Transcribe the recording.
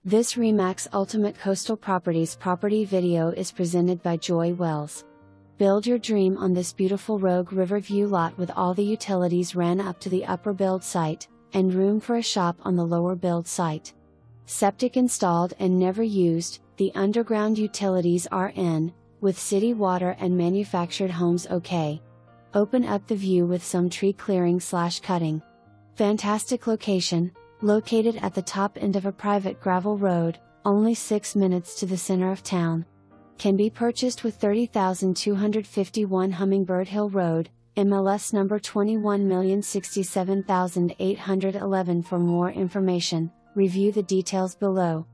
This Remax Ultimate Coastal Properties property video is presented by Joy Wells. Build your dream on this beautiful Rogue River View lot with all the utilities ran up to the upper build site, and room for a shop on the lower build site. Septic installed and never used, the underground utilities are in, with city water and manufactured homes okay. Open up the view with some tree clearing/cutting. Fantastic location, located at the top end of a private gravel road, only 6 minutes to the center of town. Can be purchased with 30,251 Hummingbird Hill Rd, MLS number 21,067,811. For more information, review the details below.